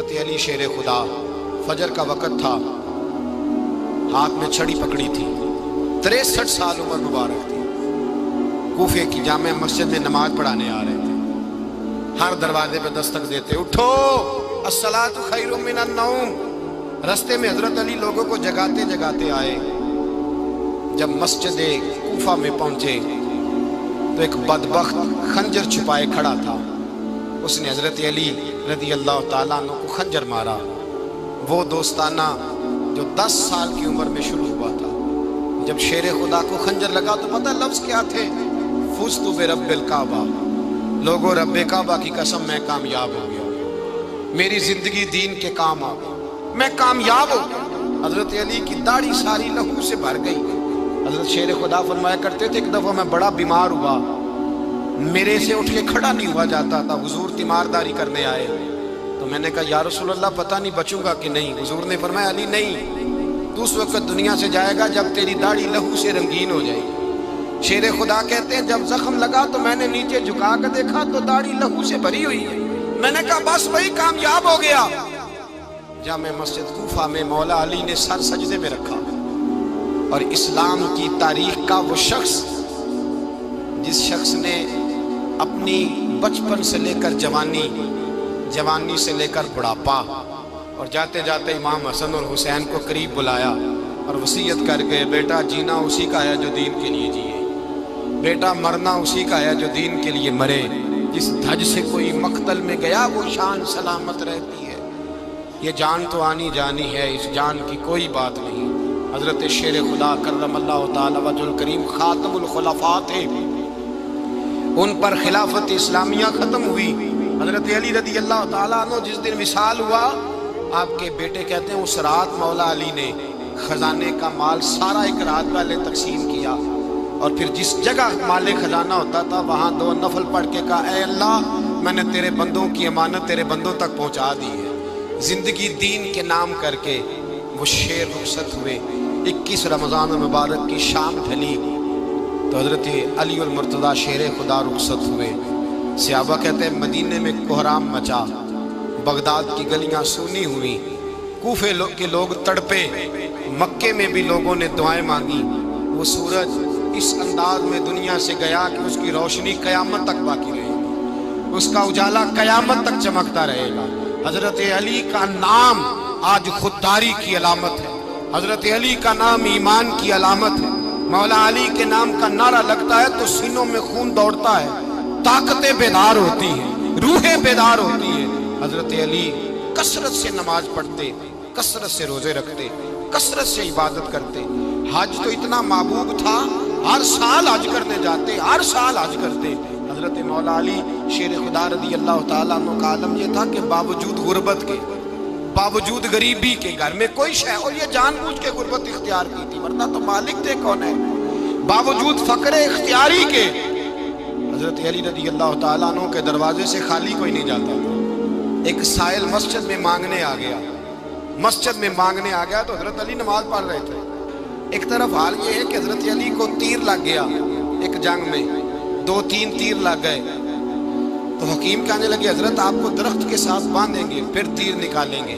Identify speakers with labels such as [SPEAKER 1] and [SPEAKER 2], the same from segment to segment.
[SPEAKER 1] حضرت علی شیر خدا، فجر کا وقت تھا، ہاتھ میں چھڑی پکڑی تھی، 63 سال عمر مبارک تھی، کوفے کی جامع مسجد میں نماز پڑھانے آ رہے تھے۔ ہر دروازے پہ دستک دیتے، اٹھو الصلاۃ خیر من النوم۔ رستے میں حضرت علی لوگوں کو جگاتے جگاتے آئے۔ جب مسجد کوفہ میں پہنچے تو ایک بدبخت خنجر چھپائے کھڑا تھا، اس نے حضرت علی رضی اللہ تعالیٰ عنہ کو خنجر مارا۔ وہ دوستانہ جو 10 سال کی عمر میں شروع ہوا تھا، جب شیر خدا کو خنجر لگا تو پتہ لفظ کیا تھے؟ فزت برب الکعبہ، لوگوں رب کعبہ کی قسم میں کامیاب ہو گیا، میری زندگی دین کے کام آ گئی، میں کامیاب ہو گیا۔ حضرت علی کی داڑھی ساری لہو سے بھر گئی۔ حضرت شیر خدا فرمایا کرتے تھے، ایک دفعہ میں بڑا بیمار ہوا، میرے سے اٹھ کے کھڑا نہیں ہوا جاتا تھا، حضور تیمارداری کرنے آئے تو میں نے کہا یا رسول اللہ پتہ نہیں بچوں گا کہ نہیں۔ حضور نے فرمایا علی نہیں، تو اس وقت دنیا سے جائے گا جب تیری داڑھی لہو سے رنگین ہو جائے گی۔ شیر خدا کہتے ہیں جب زخم لگا تو میں نے نیچے جھکا کر دیکھا تو داڑھی لہو سے بھری ہوئی ہے، میں نے کہا بس وہی کامیاب ہو گیا۔ جامع مسجد کوفہ میں مولا علی نے سر سجدے میں رکھا، اور اسلام کی تاریخ کا وہ شخص جس شخص نے اپنی بچپن سے لے کر جوانی، جوانی سے لے کر بڑھاپا، اور جاتے جاتے امام حسن اور حسین کو قریب بلایا اور وصیت کر گئے، بیٹا جینا اسی کا ہے جو دین کے لیے جیے، بیٹا مرنا اسی کا ہے جو دین کے لیے مرے، جس دھج سے کوئی مقتل میں گیا وہ شان سلامت رہتی ہے، یہ جان تو آنی جانی ہے، اس جان کی کوئی بات نہیں۔ حضرت شیر خدا کرم اللہ تعالی وجہ الکریم خاتم الخلفاء تھے، ان پر خلافت اسلامیہ ختم ہوئی۔ حضرت علی رضی اللہ تعالیٰ عنہ جس دن وصال ہوا، آپ کے بیٹے کہتے ہیں اس رات مولا علی نے خزانے کا مال سارا ایک رات پہلے تقسیم کیا، اور پھر جس جگہ مال خزانہ ہوتا تھا وہاں 2 نفل پڑھ کے کہا اے اللہ میں نے تیرے بندوں کی امانت تیرے بندوں تک پہنچا دی ہے۔ زندگی دین کے نام کر کے وہ شیر رخصت ہوئے۔ 21 رمضان المبارک کی شام ڈھلی تو حضرت علی المرتضیٰ شیر خدا رخصت ہوئے۔ صحابہ کہتے ہیں مدینے میں کوہرام مچا، بغداد کی گلیاں سونی ہوئی، کوفے کے لوگ تڑپے، مکے میں بھی لوگوں نے دعائیں مانگی۔ وہ سورج اس انداز میں دنیا سے گیا کہ اس کی روشنی قیامت تک باقی رہے گی، اس کا اجالا قیامت تک چمکتا رہے گا۔ حضرت علی کا نام آج خودداری کی علامت ہے، حضرت علی کا نام ایمان کی علامت ہے۔ مولا علی کے نام کا نعرہ لگتا ہے تو سینوں میں خون دوڑتا ہے، طاقتیں بیدار ہوتی ہیں، روحیں بیدار ہوتی ہیں۔ حضرت علی کثرت سے نماز پڑھتے، کثرت سے روزے رکھتے، کثرت سے عبادت کرتے۔ حج تو اتنا محبوب تھا، ہر سال حج کرنے جاتے، ہر سال حج کرتے۔ حضرت مولا علی شیر خدا رضی اللہ تعالیٰ عنہ کا عالم یہ تھا کہ باوجود غربت کے، باوجود غریبی کے، گھر میں کوئی شے، اور یہ جان بوجھ کے غربت اختیار کی تھی ورنہ تو مالک تھے کون ہے، باوجود فقر اختیاری کے حضرت علی رضی اللہ تعالیٰ عنہ کے دروازے سے خالی کوئی نہیں جاتا تھا۔ ایک سائل مسجد میں مانگنے آ گیا، مسجد میں مانگنے آ گیا تو حضرت علی نماز پڑھ رہے تھے۔ ایک طرف حال یہ ہے کہ حضرت علی کو تیر لگ گیا، ایک جنگ میں 2-3 تیر لگ گئے تو حکیم کہنے لگے حضرت آپ کو درخت کے ساتھ باندھیں گے پھر تیر نکالیں گے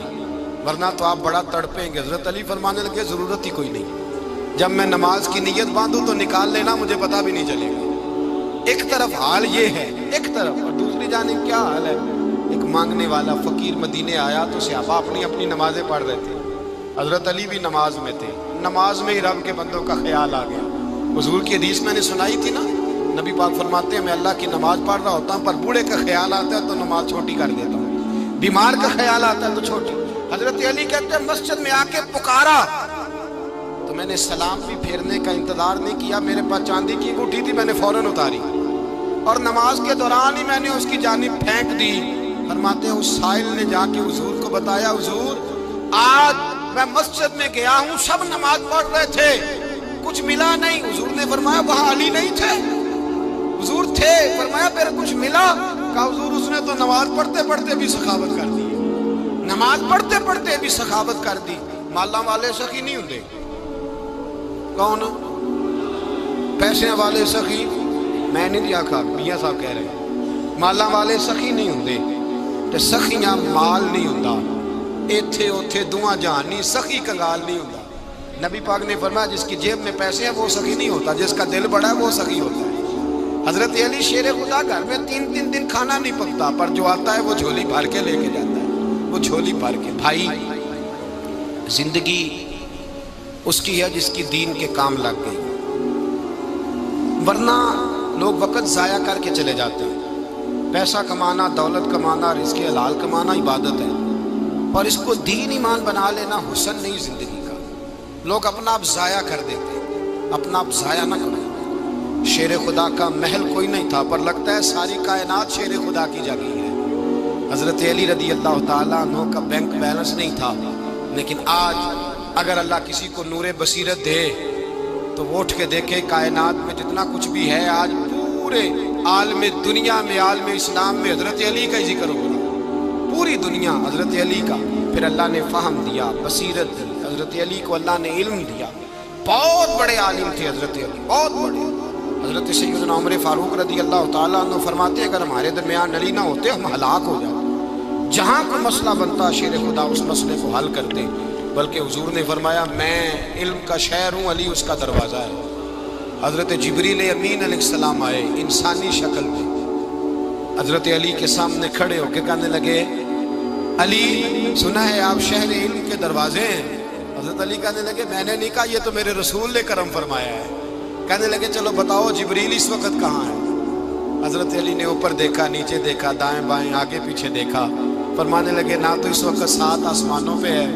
[SPEAKER 1] ورنہ تو آپ بڑا تڑپیں گے۔ حضرت علی فرمانے لگے ضرورت ہی کوئی نہیں، جب میں نماز کی نیت باندھوں تو نکال لینا، مجھے پتہ بھی نہیں چلے گا۔ ایک طرف حال یہ ہے، ایک طرف، اور دوسری جانب کیا حال ہے؟ ایک مانگنے والا فقیر مدینے آیا تو صحابہ اپنی اپنی نمازیں پڑھ رہے تھے، حضرت علی بھی نماز میں تھے، نماز میں ہی رب کے بندوں کا خیال آ گیا۔ حضور کی حدیث میں نے سنائی تھی نا، نبی پاک فرماتے ہیں میں اللہ کی نماز پڑھ رہا ہوتا ہوں پر بوڑھے کا خیال آتا ہے تو نماز چھوٹی کر دیتا ہوں، بیمار کا خیال آتا ہے تو چھوٹی۔ حضرت علی کہتے ہیں مسجد میں آ کے پکارا تو میں نے سلام بھی پھیرنے کا انتظار نہیں کیا، میرے پاس چاندی کی انگوٹھی تھی، میں نے فوراً اتاری اور نماز کے دوران ہی میں نے اس کی جانب پھینک دی۔ فرماتے ہیں اس سائل نے جا کے حضور کو بتایا حضور آج میں مسجد میں گیا ہوں، سب نماز پڑھ رہے تھے، کچھ ملا نہیں۔ حضور نے فرمایا وہاں علی نہیں تھے؟ حضور تھے۔ فرمایا پھر کچھ ملا؟ کہا حضور اس نے تو نماز پڑھتے پڑھتے بھی سخاوت کر دی، نماز پڑھتے پڑھتے بھی سخاوت کر دی۔ مالاں والے سخی نہیں ہوندے، کون پیسے والے سخی؟ میں نہیں دیا کھا، میاں صاحب کہہ رہے ہیں مالاں والے سخی نہیں ہوندے، تے سخیاں مال نہیں ہوندا، ایتھے اوتھے دعا جہان نہیں، سخی کنگال نہیں ہوتا۔ نبی پاک نے فرمایا جس کی جیب میں پیسے ہیں وہ سخی نہیں ہوتا، جس کا دل بڑا ہے وہ سخی ہوتا ہے۔ حضرت علی شیر خدا گھر میں 3 دن کھانا نہیں پکتا، پر جو آتا ہے وہ جھولی بھر کے لے کے جاتا ہے، وہ جھولی بھر کے۔ بھائی زندگی اس کی ہے جس کی دین کے کام لگ گئی، ورنہ لوگ وقت ضائع کر کے چلے جاتے ہیں۔ پیسہ کمانا، دولت کمانا، رزق حلال کمانا عبادت ہے، پر اس کو دین ایمان بنا لینا حسن نہیں زندگی کا۔ لوگ اپنا آپ ضائع کر دیتے ہیں، اپنا آپ ضائع نہ کریں۔ شیر خدا کا محل کوئی نہیں تھا، پر لگتا ہے ساری کائنات شیر خدا کی جاگیر ہے۔ حضرت علی رضی اللہ تعالیٰ عنہ کا بینک بیلنس نہیں تھا، لیکن آج اگر اللہ کسی کو نور بصیرت دے تو وہ اٹھ کے دیکھے کائنات میں جتنا کچھ بھی ہے، آج پورے عالم دنیا میں، عالم اسلام میں حضرت علی کا ہی ذکر ہو رہا، پوری دنیا حضرت علی کا۔ پھر اللہ نے فہم دیا، بصیرت دی، حضرت علی کو اللہ نے علم دیا۔ بہت بڑے عالم تھے حضرت علی، بہت بڑے۔ حضرت سیدنا عمر فاروق رضی اللہ تعالیٰ عنہ فرماتے ہیں اگر ہمارے درمیان علی نہ ہوتے ہم ہلاک ہو جاتے، جہاں کوئی مسئلہ بنتا شیر خدا اس مسئلے کو حل کرتے۔ بلکہ حضور نے فرمایا میں علم کا شہر ہوں، علی اس کا دروازہ ہے۔ حضرت جبریل امین علیہ السلام آئے انسانی شکل میں، حضرت علی کے سامنے کھڑے ہو کے کہنے لگے علی سنا ہے آپ شہر علم کے دروازے ہیں۔ حضرت علی کہنے لگے میں نے نہیں کہا، یہ تو میرے رسول نے کرم فرمایا ہے۔ کہنے لگے چلو بتاؤ جبریل اس وقت کہاں ہے؟ حضرت علی نے اوپر دیکھا، نیچے دیکھا، دائیں بائیں آگے پیچھے دیکھا، فرمانے لگے نہ تو اس وقت 7 آسمانوں پہ ہے،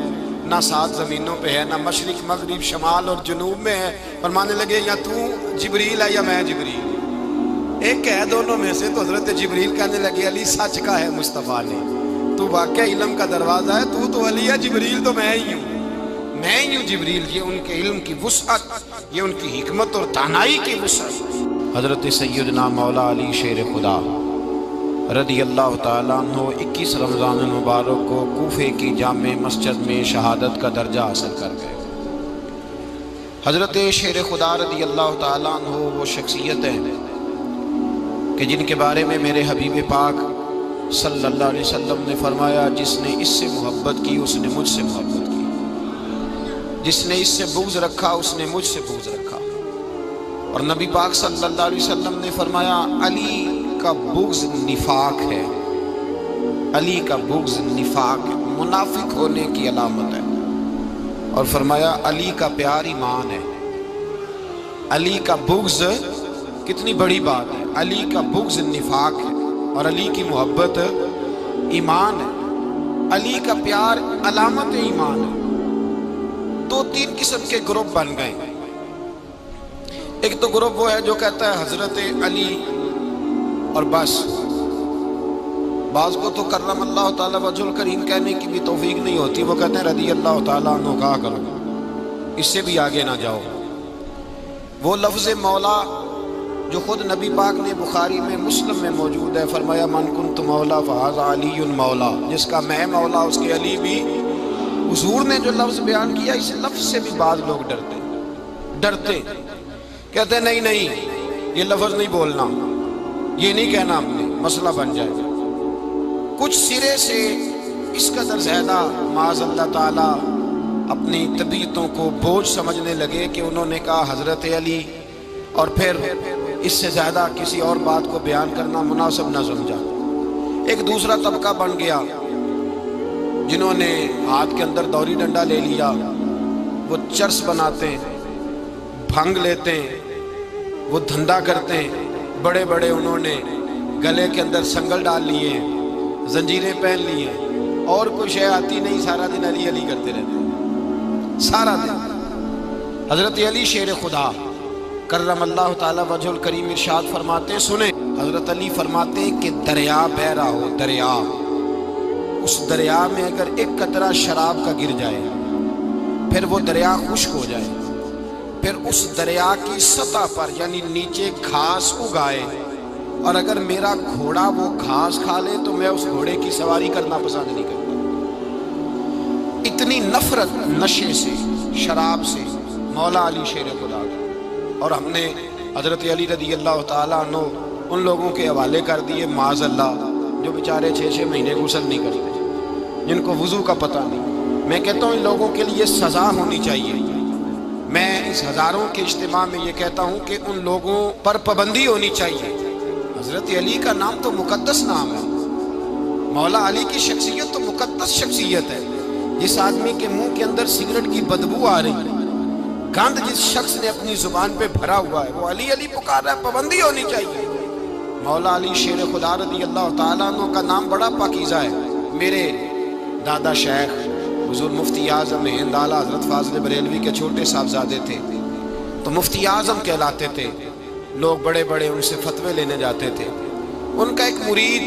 [SPEAKER 1] نہ 7 زمینوں پہ ہے، نہ مشرق مغرب شمال اور جنوب میں ہے۔ فرمانے لگے یا تو جبریل ہے یا میں جبریل، ایک ہے دونوں میں سے۔ تو حضرت جبریل کہنے لگے علی سچ کا ہے مصطفیٰ نے، تو واقعہ علم کا دروازہ ہے، تو علی ہے، جبریل تو میں ہی ہوں، میں ہی ہوں جبریل۔ یہ ان کے علم کی وسعت، یہ ان کی حکمت اور دانائی کی وسعت۔ حضرت سیدنا مولا علی شیر خدا رضی اللہ تعالیٰ عنہ 21 رمضان المبارک کو کوفے کی جامع مسجد میں شہادت کا درجہ حاصل کر گئے۔ حضرت شیر خدا رضی اللہ تعالیٰ عنہ وہ شخصیت ہے کہ جن کے بارے میں میرے حبیب پاک صلی اللہ علیہ وسلم نے فرمایا جس نے اس سے محبت کی اس نے مجھ سے محبت کی، جس نے اس سے بغض رکھا اس نے مجھ سے بغض رکھا۔ اور نبی پاک صلی اللہ علیہ وسلم نے فرمایا علی کا بغض نفاق ہے، علی کا بغض نفاق منافق ہونے کی علامت ہے۔ اور فرمایا علی کا پیار ایمان ہے، علی کا بغض کتنی بڑی بات ہے، علی کا بغض نفاق ہے اور علی کی محبت ایمان ہے، علی کا پیار علامت ایمان ہے۔ 2-3 قسم کے گروپ بن گئے۔ ایک تو گروپ وہ ہے جو کہتا ہے حضرت علی اور بس، بعض کو تو کرم اللہ تعالیٰ وجہ الکریم کہنے کی بھی توفیق نہیں ہوتی، وہ کہتے ہیں رضی اللہ تعالیٰ عنہ کہا کرو، اس سے بھی آگے نہ جاؤ۔ وہ لفظ مولا جو خود نبی پاک نے بخاری میں مسلم میں موجود ہے، فرمایا من کنت مولا فہذا علی مولا، جس کا میں مولا اس کے علی بھی۔ حضور نے جو لفظ بیان کیا اس لفظ سے بھی بعض لوگ ڈرتے کہتے ہیں نہیں یہ لفظ نہیں بولنا، یہ نہیں کہنا، ہم نے مسئلہ بن جائے گا۔ کچھ سرے سے اس قدر زیادہ معاذ اللہ تعالیٰ اپنی طبیعتوں کو بوجھ سمجھنے لگے کہ انہوں نے کہا حضرت علی، اور پھر اس سے زیادہ کسی اور بات کو بیان کرنا مناسب نہ سمجھا۔ ایک دوسرا طبقہ بن گیا جنہوں نے ہاتھ کے اندر دوری ڈنڈا لے لیا، وہ چرس بناتے ہیں، بھنگ لیتے ہیں، وہ دھندا کرتے ہیں، بڑے بڑے انہوں نے گلے کے اندر سنگل ڈال لیے ہیں، زنجیریں پہن لی ہیں، اور کوئی شے آتی نہیں، سارا دن علی علی کرتے رہتے ہیں سارا دن۔ حضرت علی شیر خدا کرم اللہ تعالیٰ وجہ الکریم ارشاد فرماتے ہیں، سنیں حضرت علی فرماتے ہیں کہ دریا بہ رہا ہو، دریا، اس دریا میں اگر ایک قطرہ شراب کا گر جائے پھر وہ دریا خشک ہو جائے، پھر اس دریا کی سطح پر یعنی نیچے گھاس اگائے، اور اگر میرا گھوڑا وہ گھاس کھا لے تو میں اس گھوڑے کی سواری کرنا پسند نہیں کرتا۔ اتنی نفرت نشے سے، شراب سے مولا علی شیر خدا کا۔ اور ہم نے حضرت علی رضی اللہ تعالیٰ عنہ ان لوگوں کے حوالے کر دیے معاذ اللہ جو بیچارے 6 مہینے غسل نہیں کرتے، جن کو وضو کا پتہ نہیں۔ میں کہتا ہوں ان لوگوں کے لیے سزا ہونی چاہیے۔ میں اس ہزاروں کے اجتماع میں یہ کہتا ہوں کہ ان لوگوں پر پابندی ہونی چاہیے۔ حضرت علی کا نام تو مقدس نام ہے، مولا علی کی شخصیت تو مقدس شخصیت ہے۔ جس آدمی کے منہ کے اندر سگریٹ کی بدبو آ رہی ہے، گند جس شخص نے اپنی زبان پہ بھرا ہوا ہے، وہ علی علی پکار رہا ہے، پابندی ہونی چاہیے۔ مولا علی شیر خدا رضی اللہ تعالیٰ عنہ کا نام بڑا پاکیزہ ہے۔ میرے دادا شیخ حضور مفتی اعظم ہند اعلیٰ حضرت فاضل بریلوی کے چھوٹے صاحبزادے تھے، تو مفتی اعظم کہلاتے تھے۔ لوگ بڑے بڑے ان سے فتوے لینے جاتے تھے۔ ان کا ایک مرید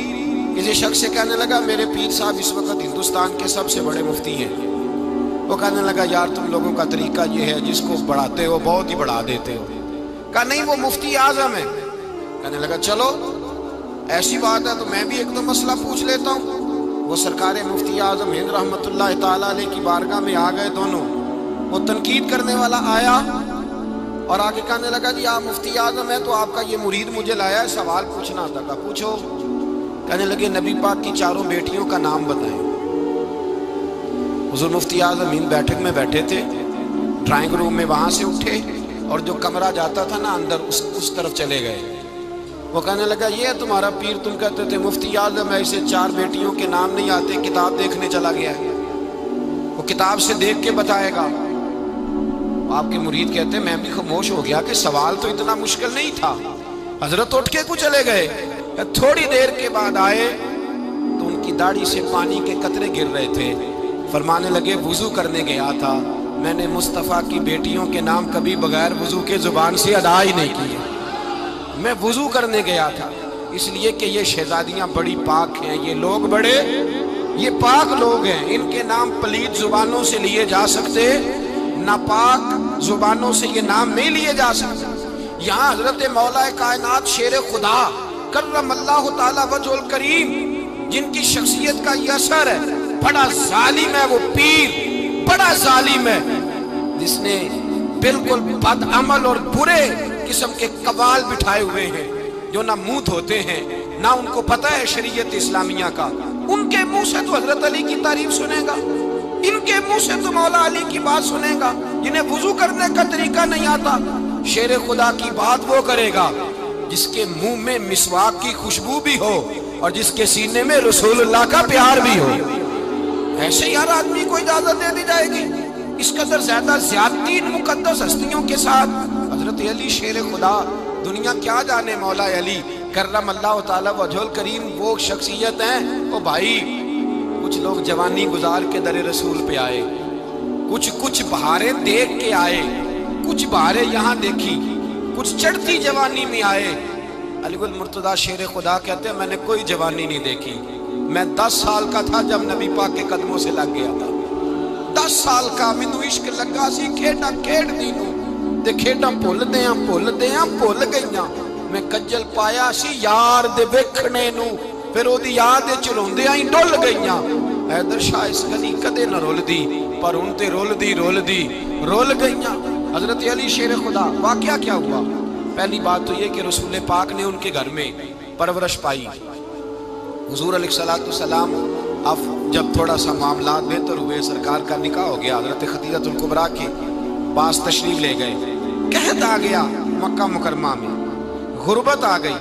[SPEAKER 1] کسی شخص سے کہنے لگا میرے پیر صاحب اس وقت ہندوستان کے سب سے بڑے مفتی ہیں۔ وہ کہنے لگا یار تم لوگوں کا طریقہ یہ ہے، جس کو بڑھاتے ہو بہت ہی بڑھا دیتے ہو۔ کہا نہیں وہ مفتی اعظم ہے۔ کہنے لگا چلو ایسی بات ہے تو میں بھی ایک دو مسئلہ پوچھ لیتا ہوں۔ وہ سرکار مفتی اعظم ہند رحمت اللہ تعالیٰ علیہ کی بارگاہ میں آ گئے دونوں۔ وہ تنقید کرنے والا آیا اور آگے کہنے لگا جی آپ مفتی اعظم ہیں تو آپ کا یہ مرید مجھے لایا ہے، سوال پوچھنا تھا۔ کہا پوچھو۔ کہنے لگے نبی پاک کی چاروں بیٹیوں کا نام بتائیں۔ حضور مفتی اعظم ہند بیٹھک میں بیٹھے تھے، ڈرائنگ روم میں وہاں سے اٹھے اور جو کمرہ جاتا تھا نا اندر اس طرف چلے گئے۔ وہ کہنے لگا یہ ہے تمہارا پیر، تم کہتے تھے مفتی اعظم ایسے چار بیٹیوں کے نام نہیں آتے، کتاب دیکھنے چلا گیا ہے، وہ کتاب سے دیکھ کے بتائے گا۔ آپ کے مرید کہتے ہیں میں بھی خاموش ہو گیا کہ سوال تو اتنا مشکل نہیں تھا۔ حضرت اٹھ کے کو چلے گئے۔ تھوڑی دیر کے بعد آئے تو ان کی داڑھی سے پانی کے قطرے گر رہے تھے۔ فرمانے لگے وضو کرنے گیا تھا، میں نے مصطفیٰ کی بیٹیوں کے نام کبھی بغیر وضو کے زبان سے ادا ہی نہیں کیے۔ میں وضو کرنے گیا تھا اس لیے کہ یہ شہزادیاں بڑی پاک ہیں، یہ لوگ بڑے یہ پاک لوگ ہیں، ان کے نام پلید زبانوں سے لیے جا سکتے، ناپاک زبانوں سے یہ نام نہیں لیے جا سکتے۔ یہاں حضرت مولا کائنات شیر خدا کرم اللہ تعالی وجہ الکریم جن کی شخصیت کا یہ اثر ہے، بڑا ظالم ہے وہ پیر، بڑا ظالم ہے جس نے بالکل بد عمل اور برے قسم کے قوال بٹھائے ہوئے ہیں، جو نہ منہ دھوتے ہیں نہ ان کو پتہ ہے شریعت اسلامیہ کا۔ ان کے منہ سے تو حضرت علی کی تعریف سنے گا، ان کے منہ سے تو مولا علی کی بات سنے گا، جنہیں وضو کرنے کا طریقہ نہیں آتا۔ شیر خدا کی بات وہ کرے گا جس کے منہ میں مسواک کی خوشبو بھی ہو اور جس کے سینے میں رسول اللہ کا پیار بھی ہو۔ ایسے ہی ہر آدمی کو اجازت دے دی جائے گی؟ اس قدر زیادہ زیادتی ان مقدس ہستیوں کے ساتھ۔ حضرت علی شیر خدا، دنیا کیا جانے مولا علی کرم اللہ تعالی وجہ الکریم وہ شخصیت ہیں۔ او بھائی کچھ لوگ جوانی گزار کے در رسول پہ آئے، کچھ بہاریں دیکھ کے آئے، کچھ بہاریں یہاں دیکھی، کچھ چڑھتی جوانی میں آئے۔ علی گل مرتضیٰ شیر خدا کہتے ہیں میں نے کوئی جوانی نہیں دیکھی، میں 10 سال کا تھا جب نبی پاک کے قدموں سے لگ گیا تھا۔ 10 سال کا مینوں عشق لگا سی، کھیڈاں کھیڈ دی نوں تے کھیڈاں بھول گئیاں۔ میں کجل پایا سی یار دے ویکھنے نوں، پھر او دی یاد وچ روندیاں ہی ڈل گئیاں۔ حیدر شاہ اس گلی کدے نہ رول دی، پر ہن تے رول دی رول گئیاں۔ حضرت علی شیر خدا، واقعہ کیا ہوا؟ پہلی بات تو یہ کہ رسول پاک نے ان کے گھر میں پرورش پائی۔ حضور علیہ الصلوۃ والسلام اب جب تھوڑا سا معاملات بہتر ہوئے، سرکار کا نکاح ہو گیا، حضرت خدیجہ الکبریٰ کے پاس تشریف لے گئے۔ قحط آ گیا مکہ مکرمہ میں، غربت آ گئی۔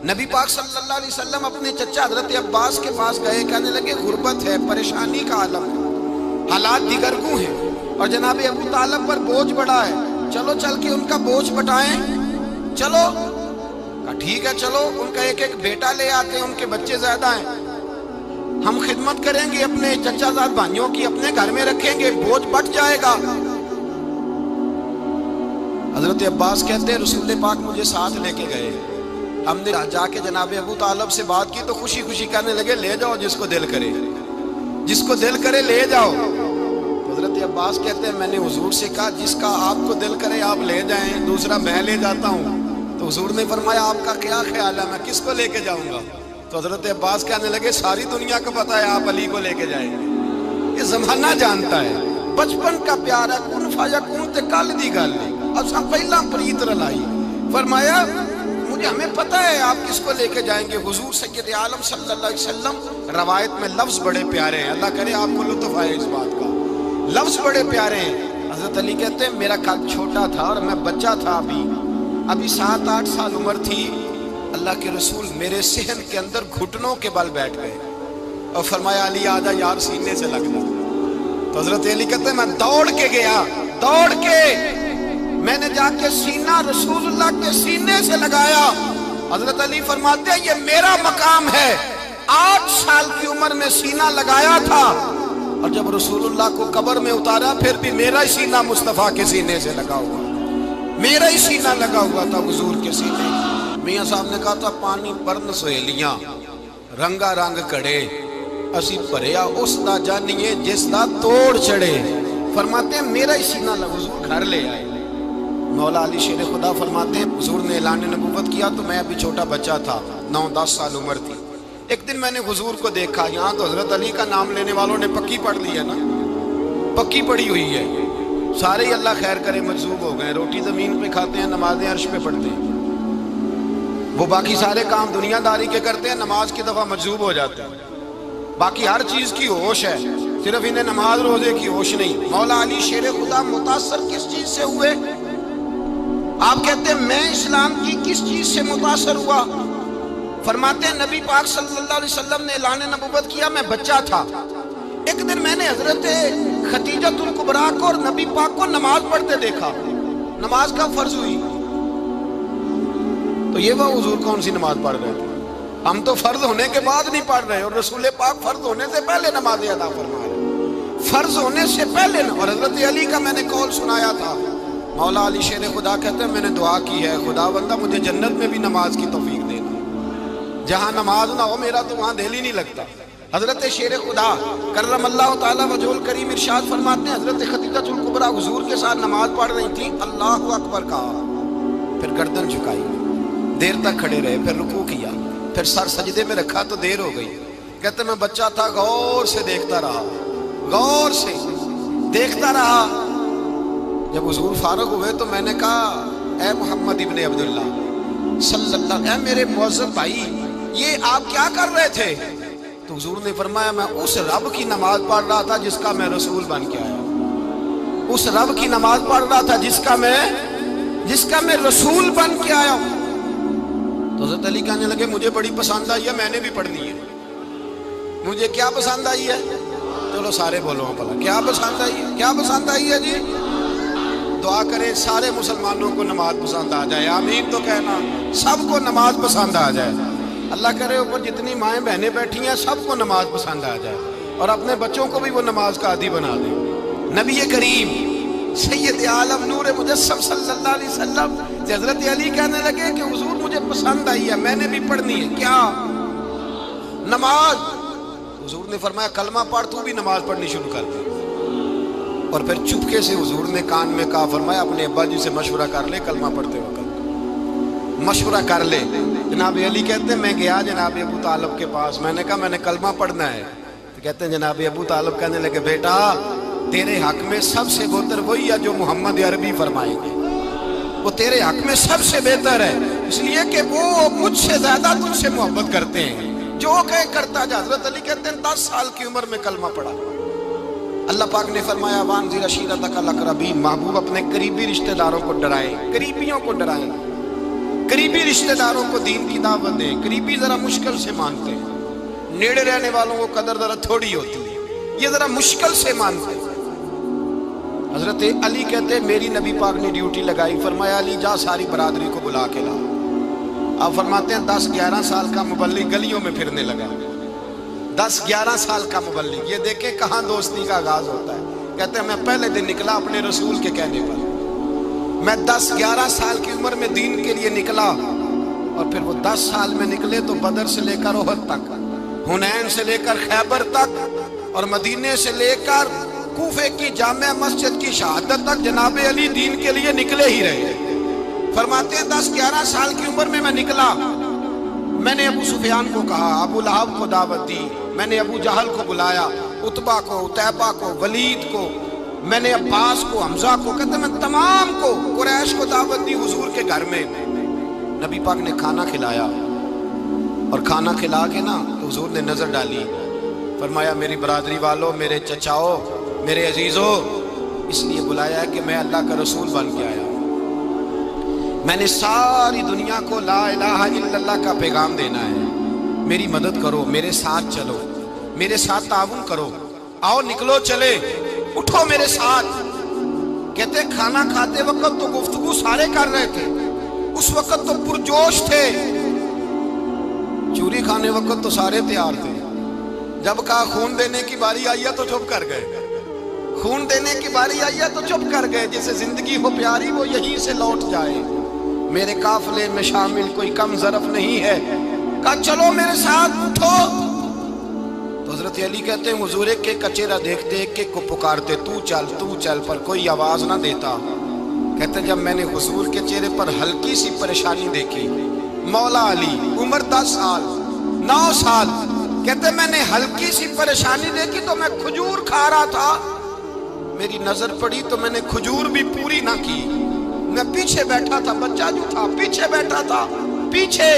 [SPEAKER 1] نبی پاک صلی اللہ علیہ وسلم اپنے چچا حضرت عباس کے پاس گئے، کہنے لگے غربت ہے، پریشانی کا عالم ہے، حالات دیگرگوں ہیں اور جناب ابو طالب پر بوجھ بڑا ہے، چلو چل کے ان کا بوجھ بٹائیں۔ چلو کہا ٹھیک ہے، چلو ان کا ایک بیٹا لے آتے ہیں، ان کے بچے زیادہ ہیں، ہم خدمت کریں گے اپنے چچا زاد بھائیوں کی، اپنے گھر میں رکھیں گے، بوجھ بٹ جائے گا۔ حضرت عباس کہتے ہیں رسول پاک مجھے ساتھ لے کے گئے، ہم نے جا کے جناب ابو طالب سے بات کی تو خوشی خوشی کہنے لگے لے جاؤ جس کو دل کرے لے جاؤ۔ حضرت عباس کہتے ہیں میں نے حضور سے کہا جس کا آپ کو دل کرے آپ لے جائیں، دوسرا میں لے جاتا ہوں۔ تو حضور نے فرمایا آپ کا کیا خیال ہے، میں کس کو لے کے جاؤں گا؟ تو حضرت عباس کہنے لگے ساری دنیا کو پتا ہے آپ علی کو لے کے جائیں گے، یہ زمانہ جانتا ہے، بچپن کا پیار ہے، کن فیکون تے کل دی گل ہے، اساں پہلا پریت رلائی۔ فرمایا کہ ہمیں پتہ ہے آپ کس کو لے کے جائیں گے، حضور سید عالم صلی اللہ علیہ وسلم۔ روایت میں لفظ بڑے پیارے ہیں، اللہ کرے آپ کو لطف آئے اس بات کا، لفظ بڑے پیارے ہیں۔ حضرت علی کہتے ہیں میرا قد چھوٹا تھا اور میں بچہ تھا، ابھی 7-8 سال عمر تھی، اللہ کے رسول میرے صحن کے اندر گھٹنوں کے بل بیٹھ گئے اور فرمایا علی آجا یار سینے سے لگ جا۔ تو حضرت علی کہتے ہیں میں دوڑ کے گیا، دوڑ کے میں نے جا کے سینہ رسول اللہ کے سینے سے لگایا۔ حضرت علی فرماتے ہیں یہ میرا مقام ہے، 8 سال کی عمر میں سینہ لگایا تھا، اور جب رسول اللہ کو قبر میں اتارا پھر بھی میرا ہی سینہ مصطفیٰ کے سینے سے لگا ہوا، میرا ہی سینہ لگا ہوا تھا حضور کے سینے۔ میاں صاحب نے کہا تھا پانی پرن سہیلیاں رنگا رنگ کڑے، اسی پریا اس دا جانیے جس دا توڑ چڑھے۔ فرماتے ہیں میرا ہی سینہ لگا، حضور گھر لے آئے۔ مولا علی شیر خدا فرماتے ہیں حضور نے اعلان نبوت کیا تو میں ابھی چھوٹا بچہ تھا، 9-10 سال عمر تھی۔ ایک دن میں نے حضور کو دیکھا، یہاں تو حضرت علی کا نام لینے والوں نے پکی پڑھ لی ہے نا، پکی پڑھی ہوئی ہے، سارے ہی اللہ خیر کرے مجذوب ہو گئے، روٹی زمین پہ کھاتے ہیں، نمازیں عرش پہ پڑھتے ہیں، وہ باقی سارے کام دنیا داری کے کرتے ہیں، نماز کی دفعہ مجذوب ہو جاتے ہیں، باقی ہر چیز کی ہوش ہے، صرف انہیں نماز روزے کی ہوش نہیں۔ مولا علی شیر خدا متاثر کس چیز سے ہوئے؟ آپ کہتے ہیں میں اسلام کی کس چیز سے متاثر ہوا؟ فرماتے ہیں نبی پاک صلی اللہ علیہ وسلم نے اعلان نبوت کیا، میں بچہ تھا، ایک دن میں نے حضرت خدیجہ الکبریٰ کو اور نبی پاک کو نماز پڑھتے دیکھا۔ نماز کب فرض ہوئی؟ تو یہ وہ حضور کون سی نماز پڑھ رہے تھے؟ ہم تو فرض ہونے کے بعد نہیں پڑھ رہے، اور رسول پاک فرض ہونے سے پہلے نماز ادا فرما رہے، فرض ہونے سے پہلے۔ اور حضرت علی کا میں نے قول سنایا تھا، مولا علی شیر خدا کہتے ہیں میں نے دعا کی ہے خدا بندہ مجھے جنت میں بھی نماز کی توفیق دینا، جہاں نماز نہ ہو میرا تو وہاں دل ہی نہیں لگتا۔ حضرت شیر خدا کرم اللہ تعالیٰ وجہ الکریم ارشاد فرماتے ہیں حضرت خدیجہ الکبریٰ حضور کے ساتھ نماز پڑھ رہی تھیں، اللہ اکبر کہا، پھر گردن جھکائی، دیر تک کھڑے رہے، پھر رکوع کیا، پھر سر سجدے میں رکھا تو دیر ہو گئی۔ کہتے میں بچہ تھا، غور سے دیکھتا رہا، غور سے دیکھتا رہا۔ جب حضور فارغ ہوئے تو میں نے کہا اے محمد ابن عبداللہ صلی اللہ علیہ، اے میرے معزز بھائی یہ آپ کیا کر رہے تھے؟ تو حضور نے فرمایا میں اس رب کی نماز پڑھ رہا تھا جس کا میں رسول بن کے آیا ہوں، اس رب کی نماز پڑھ رہا تھا جس کا میں رسول بن کے آیا ہوں۔ تو حضرت علی کہنے لگے مجھے بڑی پسند آئی ہے، میں نے بھی پڑھنی ہے۔ مجھے کیا پسند آئی ہے؟ چلو سارے بولو پلا کیا پسند آئی ہے؟ کیا پسند آئی ہے جی؟ دعا کریں سارے مسلمانوں کو نماز پسند آ جائے، آمین تو کہنا، سب کو نماز پسند آ جائے۔ اللہ کرے اوپر جتنی مائیں بہنیں بیٹھی ہیں سب کو نماز پسند آ جائے، اور اپنے بچوں کو بھی وہ نماز کا عادی بنا دیں۔ نبی کریم سید عالم نور مجسم صلی اللہ علیہ وسلم سے حضرت علی کہنے لگے کہ حضور مجھے پسند آئی ہے، میں نے بھی پڑھنی ہے، کیا؟ نماز۔ حضور نے فرمایا کلمہ پڑھ، تو بھی نماز پڑھنی شروع کر دے۔ اور پھر چپکے سے حضور نے کان میں کہا، فرمایا اپنے ابا جی سے مشورہ کر لے کلمہ پڑھتے وقت، مشورہ کر لے۔ جناب علی کہتے ہیں میں گیا جناب ابو طالب کے پاس، میں نے کہا میں نے کلمہ پڑھنا ہے، تو کہتے ہیں جناب ابو طالب کہنے لگے بیٹا تیرے حق میں سب سے بہتر وہی ہے جو محمد عربی فرمائیں گے، وہ تیرے حق میں سب سے بہتر ہے، اس لیے کہ وہ مجھ سے زیادہ تجھ سے محبت کرتے ہیں، جو کہے کرتا جا۔ حضرت علی کہتے ہیں 10 سال کی عمر میں کلمہ پڑھا۔ اللہ پاک نے فرمایا وانذر عشیرتک الاقربین، محبوب اپنے قریبی رشتہ داروں کو ڈرائیں، قریبیوں کو ڈرائیں، قریبی رشتہ داروں کو دین کی دعوت دیں۔ قریبی ذرا مشکل سے مانتے ہیں، نیڑے رہنے والوں کو قدر ذرا تھوڑی ہوتی ہے، یہ ذرا مشکل سے مانتے ہیں۔ حضرت علی کہتے ہیں میری نبی پاک نے ڈیوٹی لگائی، فرمایا علی جا ساری برادری کو بلا کے لا۔ آپ فرماتے ہیں 10-11 سال کا مبلغ گلیوں میں پھرنے لگا، 10-11 سال کا مبلغ، یہ دیکھیں کہاں دوستی کا آغاز ہوتا ہے۔ کہتے ہیں میں پہلے دن نکلا اپنے رسول کے کہنے پر، میں 10-11 سال کی عمر میں دین کے لیے نکلا، اور پھر وہ 10 سال میں نکلے تو بدر سے لے کر احد تک، حنین سے لے کر خیبر تک، اور مدینے سے لے کر کوفے کی جامع مسجد کی شہادت تک جناب علی دین کے لیے نکلے ہی رہے۔ فرماتے ہیں 10-11 سال کی عمر میں میں نکلا، میں نے ابو سفیان کو کہا، ابو لہب کو دعوت دی، میں نے ابو جہل کو بلایا، عتبہ کو، عتیبہ کو، ولید کو، میں نے عباس کو، حمزہ کو، کہتے میں تمام کو، قریش کو دعوت دی حضور کے گھر میں۔ نبی پاک نے کھانا کھلایا، اور کھانا کھلا کے نا حضور نے نظر ڈالی، فرمایا میری برادری والوں، میرے چچاؤ، میرے عزیزوں، اس لیے بلایا ہے کہ میں اللہ کا رسول بن کے آیا ہوں، میں نے ساری دنیا کو لا الہ الا اللہ کا پیغام دینا ہے، میری مدد کرو، میرے ساتھ چلو، میرے ساتھ تعاون کرو، آؤ نکلو چلے، اٹھو میرے ساتھ۔ کہتے کھانا کھاتے وقت تو گفتگو سارے کر رہے تھے، اس وقت تو پرجوش تھے، چوری کھانے وقت تو سارے تیار تھے، جب کہا خون دینے کی باری آئی ہے تو چپ کر گئے، خون دینے کی باری آئی ہے تو چپ کر گئے، جسے زندگی ہو پیاری وہ یہیں سے لوٹ جائے، میرے قافلے میں شامل کوئی کم ظرف نہیں ہے، کہا چلو میرے ساتھ اٹھو۔ تو حضرت علی کہتے ہیں حضور ایک ایک کا چہرہ دیکھتے ایک ایک کو پکارتے، تو چل، پر کوئی آواز نہ دیتا۔ کہتے ہیں جب میں نے حضور کے چہرے پر ہلکی سی پریشانی دیکھی، مولا علی عمر 10 سال 9 سال، کہتے میں نے ہلکی سی پریشانی دیکھی تو میں کھجور کھا رہا تھا، میری نظر پڑی تو میں نے کھجور بھی پوری نہ کی، میں پیچھے بیٹھا تھا، بچہ جو تھا پیچھے بیٹھا تھا، پیچھے۔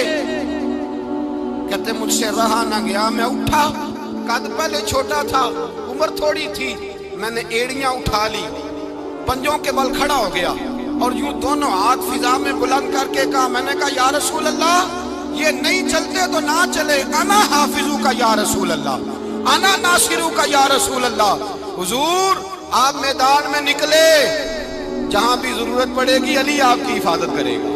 [SPEAKER 1] کہتے مجھ سے رہا نہ گیا، میں اٹھا، قد پہلے چھوٹا تھا، عمر تھوڑی تھی، میں نے ایڑیاں اٹھا لی، پنجوں کے بل کھڑا ہو گیا، اور یوں دونوں ہاتھ فضا میں بلند کر کے کہا، میں نے کہا یا رسول اللہ یہ نہیں چلتے تو نہ چلے، انا حافظو کا یا رسول اللہ، انا ناصرو کا یا رسول اللہ۔ حضور آپ میدان میں نکلے، جہاں بھی ضرورت پڑے گی علی آپ کی حفاظت کرے گا،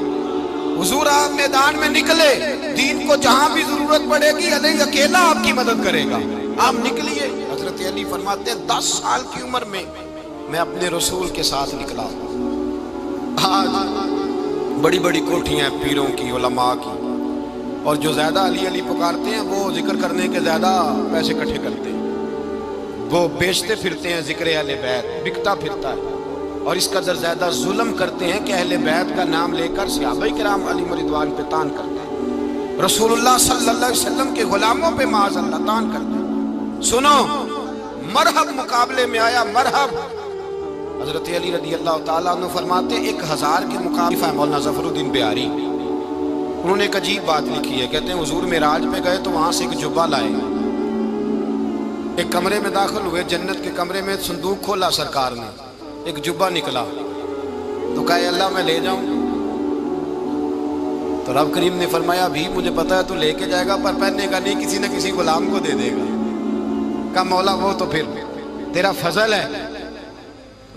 [SPEAKER 1] حضور آپ میدان میں نکلے، دین کو جہاں بھی ضرورت پڑے گی علی اکیلا آپ کی مدد کرے گا، آپ نکلیے۔ حضرت علی فرماتے ہیں 10 سال کی عمر میں میں اپنے رسول کے ساتھ نکلا۔ آج بڑی بڑی کوٹھیاں ہیں پیروں کی، علماء کی، اور جو زیادہ علی علی پکارتے ہیں وہ ذکر کرنے کے زیادہ پیسے اکٹھے کرتے ہیں، وہ بیچتے پھرتے ہیں ذکر اہل بیت، بکتا پھرتا ہے، اور اس قدر زیادہ ظلم کرتے ہیں کہ اہل بیت کا نام لے کر صحابہ کرام علیہم رضوان پہ تان کرتے ہیں، رسول اللہ صلی اللہ علیہ وسلم کے غلاموں پہ معاذ اللہ تان کرتے ہیں۔ سنو، مرحب مقابلے میں آیا، مرحب۔ حضرت علی رضی اللہ تعالیٰ عنہ فرماتے 1000 کے مقابلے ہے مولانا ظفر الدین بہاری، انہوں نے ایک عجیب بات لکھی ہے، کہتے ہیں حضور معراج پہ گئے تو وہاں سے ایک جبہ لائے، ایک کمرے میں داخل ہوئے، جنت کے کمرے میں صندوق کھولا سرکار نے، ایک جبہ نکلا، تو کہا اللہ میں لے جاؤں؟ تو رب کریم نے فرمایا بھی مجھے پتا ہے تو لے کے جائے گا، پر پہننے کا نہیں، کسی نہ کسی غلام کو دے دے گا۔ کہا مولا وہ تو پھر تیرا فضل ہے۔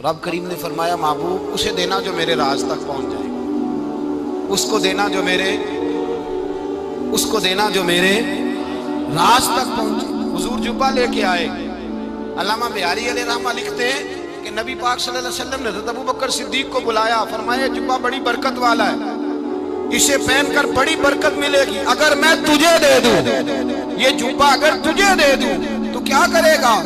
[SPEAKER 1] رب کریم نے فرمایا محبوب اسے دینا جو میرے راز تک پہنچ جائے گا، اس کو دینا جو میرے راز تک پہنچے۔ حضور جبہ لے کے آئے، علامہ بہاری علیہ رحمہ لکھتے ہیں کہ نبی پاک صلی اللہ علیہ وسلم نے حضرت ابوبکر صدیق کو بلایا، فرمایا جبہ بڑی برکت والا ہے، اسے پہن کر بڑی برکت ملے گی، اگر میں تجھے دے دوں، یہ جبہ اگر تجھے دے دوں تو کیا کرے گا؟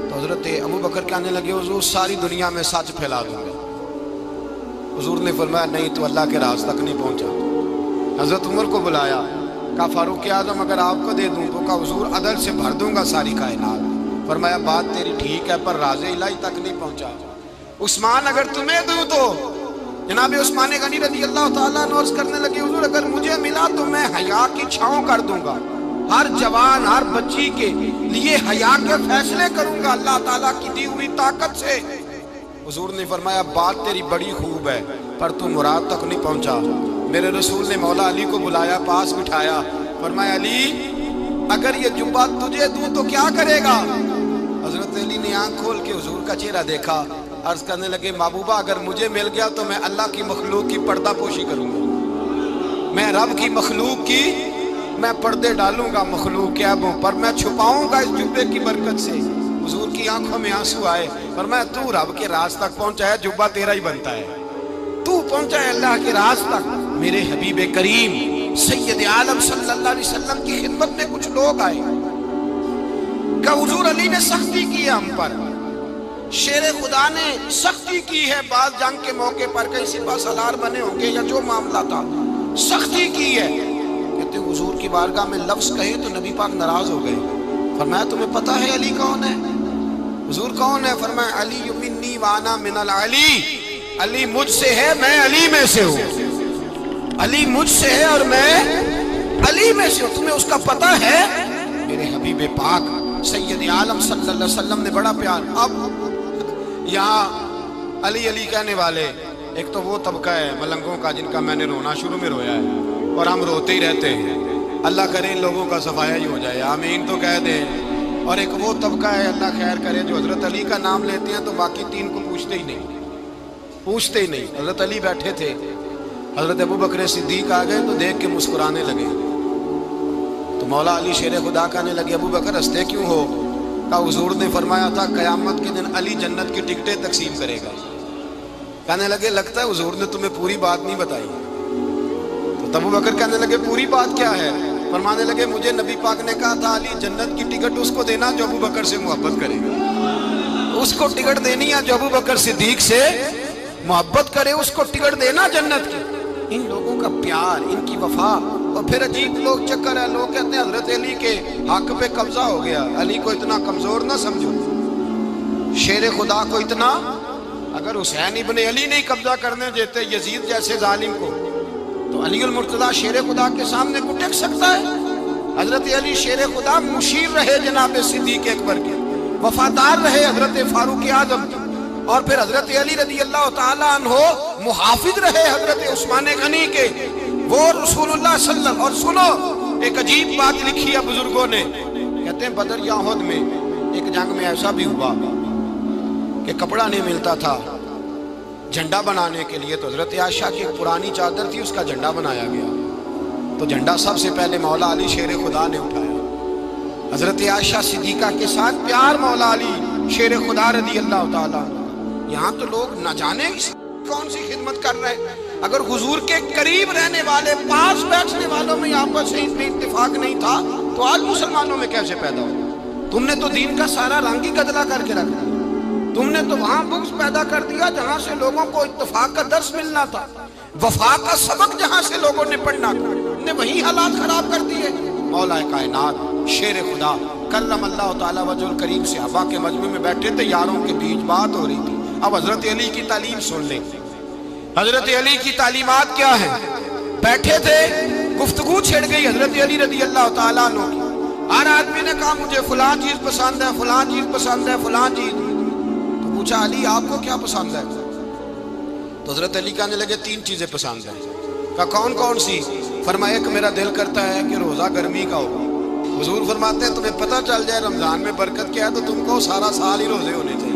[SPEAKER 1] تو حضرت ابوبکر کہنے لگے حضور ساری دنیا میں سچ پھیلا دوں گا۔ حضور نے فرمایا نہیں تو اللہ کے راز تک نہیں پہنچا۔ حضرت عمر کو بلایا، کہا فاروق اعظم اگر آپ کو دے دوں تو کہا حضور عدل سے بھر دوں گا ساری کائنات۔ فرمایا بات تیری ٹھیک ہے پر راز الہی تک نہیں پہنچا۔ عثمان اگر تمہیں دوں تو جناب عثمان غنی رضی اللہ تعالیٰ عنہ عرض کرنے لگے حضور اگر مجھے ملا تو میں حیا کی چھاؤں کر دوں گا، ہر جوان ہر بچی کے لیے حیا کے فیصلے کروں گا اللہ تعالیٰ کی دی ہوئی طاقت سے۔ حضور نے فرمایا بات تیری بڑی خوب ہے پر تو مراد تک نہیں پہنچا۔ میرے رسول نے مولا علی کو بلایا، پاس بٹھایا، فرمایا علی اگر یہ جبہ تجھے دوں تو کیا کرے گا؟ حضرت علی نے آنکھ کھول کے حضور کا چہرہ دیکھا، عرض کرنے لگے محبوبہ اگر مجھے مل گیا تو میں اللہ کی مخلوق کی پردہ پوشی کروں گا، میں رب کی مخلوق کی میں پردے ڈالوں گا مخلوق کے عیبوں پر، میں چھپاؤں گا اس جبے کی برکت سے۔ حضور کی آنکھوں میں آنسو آئے، فرمایا تو رب کے راز تک پہنچا ہے، جبہ تیرا ہی بنتا ہے، تو پہنچا ہے اللہ کے راز تک۔ میرے حبیب کریم سید عالم صلی اللہ علیہ وسلم کی خدمت میں کچھ لوگ آئے کہ حضور علی نے سختی کی ہے ہم پر، شیر خدا نے سختی کی ہے، بعض جنگ کے موقع پر کہیں سپہ سالار بنے ہوں گے یا جو معاملہ تھا سختی کی ہے۔ کہتے حضور کی بارگاہ میں لفظ کہے تو نبی پاک ناراض ہو گئے، فرمایا تمہیں پتا ہے علی کون ہے؟ حضور کون ہے؟ فرمایا علی منی وانا من العلی، علی مجھ سے ہے میں علی میں سے ہوں۔ علی مجھ سے ہے اور میں علی میں سے ہوں. تمہیں اس کا پتہ ہے؟ میرے حبیب پاک سید عالم صلی اللہ علیہ وسلم نے بڑا پیار. اب یہاں علی علی کہنے والے ایک تو وہ طبقہ ہے ملنگوں کا جن کا میں نے رونا شروع میں رویا ہے اور ہم روتے ہی رہتے ہیں. اللہ کرے ان لوگوں کا صفایا ہی ہو جائے, آمین تو کہہ دیں. اور ایک وہ طبقہ ہے اللہ خیر کرے جو حضرت علی کا نام لیتے ہیں تو باقی تین کو پوچھتے ہی نہیں. حضرت علی بیٹھے تھے, حضرت ابو بکر صدیق آ گئے تو دیکھ کے مسکرانے لگے. تو مولا علی شیر خدا کہنے لگے ابو بکر ہنستے کیوں ہو؟ کہا حضور نے فرمایا تھا قیامت کے دن علی جنت کی ٹکٹیں تقسیم کرے گا. کہنے لگے لگتا ہے حضور نے تمہیں پوری بات نہیں بتائی. تو ابو بکر کہنے لگے پوری بات کیا ہے؟ فرمانے لگے مجھے نبی پاک نے کہا تھا علی جنت کی ٹکٹ اس کو دینا جو ابو بکر سے محبت کرے گا. اس کو ٹکٹ دینی ہے جو ابو بکر صدیق سے محبت کرے, اس کو ٹکٹ دینا جنت کی. ان لوگوں کا پیار, ان کی وفا. اور پھر عجیب لوگ چکر ہے, لوگ کہتے ہیں حضرت علی کے حق پہ قبضہ ہو گیا. علی کو اتنا کمزور نہ سمجھو, شیر خدا کو اتنا. اگر حسین ابن علی نہیں قبضہ کرنے دیتے یزید جیسے ظالم کو, تو علی المرتضیٰ شیر خدا کے سامنے کو ٹک سکتا ہے؟ حضرت علی شیر خدا مشیر رہے جناب صدیق اکبر کے, وفادار رہے حضرت فاروق اعظم کے, اور پھر حضرت علی رضی اللہ تعالیٰ عنہ محافظ رہے حضرت عثمان غنی کے. وہ رسول اللہ صلی اللہ. اور سنو ایک عجیب بات لکھی ہے بزرگوں نے, کہتے ہیں بدر یا احد میں ایک جنگ میں ایسا بھی ہوا کہ کپڑا نہیں ملتا تھا جھنڈا بنانے کے لیے. تو حضرت عائشہ کی ایک پرانی چادر تھی, اس کا جھنڈا بنایا گیا. تو جھنڈا سب سے پہلے مولا علی شیر خدا نے اٹھایا. حضرت عائشہ صدیقہ کے ساتھ پیار مولا علی شیر خدا رضی اللہ تعالیٰ. یہاں تو لوگ نہ جانے کون سی خدمت کر رہے ہیں. اگر حضور کے قریب رہنے والے پاس بیٹھنے والوں میں آپس سے اتفاق نہیں تھا تو آج مسلمانوں میں کیسے پیدا ہو؟ تم نے تو دین کا سارا رنگ ہی گدلا کر کے رکھ دیا. تم نے تو وہاں بغض پیدا کر دیا جہاں سے لوگوں کو اتفاق کا درس ملنا تھا, وفا کا سبق جہاں سے لوگوں نے پڑھنا تھا, نے وہی حالات خراب کر دیے. مولا کائنات شیر خدا کرم اللہ تعالیٰ وجہ الکریم صحابہ کے مجمع میں بیٹھے تھے, یاروں کے بیچ بات ہو رہی تھی. اب حضرت علی کی تعلیم سن لیں. حضرت علی کی تعلیمات کیا ہیں؟ بیٹھے تھے, گفتگو چھڑ گئی حضرت علی رضی اللہ تعالیٰ عنہ کی. ہر آدمی نے کہا مجھے فلاں چیز پسند ہے, فلاں چیز پسند ہے, فلاں چیز. تو پوچھا علی آپ کو کیا پسند ہے؟ تو حضرت علی کہنے لگے تین چیزیں پسند ہیں. کہا کون کون سی؟ فرمایا کہ میرا دل کرتا ہے کہ روزہ گرمی کا ہو. حضور فرماتے ہیں تمہیں پتہ چل جائے رمضان میں برکت کیا ہے تو تم کو سارا سال ہی روزے ہونے چاہیے.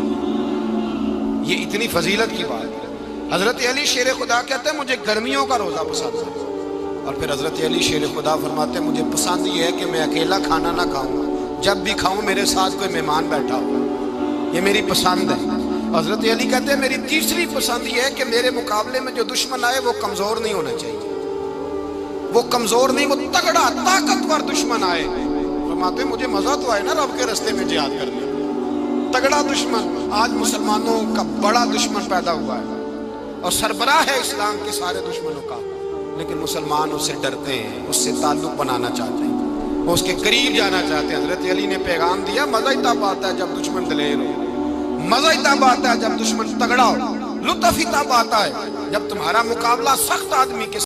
[SPEAKER 1] یہ اتنی فضیلت کی بات ہے. حضرت علی شیر خدا کہتے ہیں مجھے گرمیوں کا روزہ پسند ہے. اور پھر حضرت علی شیر خدا فرماتے ہیں مجھے پسند یہ ہے کہ میں اکیلا کھانا نہ کھاؤں, جب بھی کھاؤں میرے ساتھ کوئی مہمان بیٹھا ہو, یہ میری پسند ہے. حضرت علی کہتے ہیں میری تیسری پسند یہ ہے کہ میرے مقابلے میں جو دشمن آئے وہ کمزور نہیں ہونا چاہیے, وہ کمزور نہیں, وہ تگڑا طاقتور دشمن آئے. فرماتے ہیں مجھے مزہ تو آئے نا رب کے راستے میں جہاد کرنے. تگڑا دشمن, آج مسلمانوں کا بڑا دشمن پیدا ہوا ہے اور سربراہ ہے اسلام کے سارے دشمنوں کا, لیکن مسلمان اس سے ڈرتے ہیں, اس سے تعلق بنانا چاہتے ہیں, وہ اس کے قریب جانا چاہتے ہیں. حضرت علی نے پیغام دیا مزہ ہی تب آتا ہے جب دشمن دلیر ہو, مزہ ہی تب آتا ہے جب دشمن تگڑا ہو, لطف ہی تب آتا ہے جب تمہارا مقابلہ سخت آدمی کے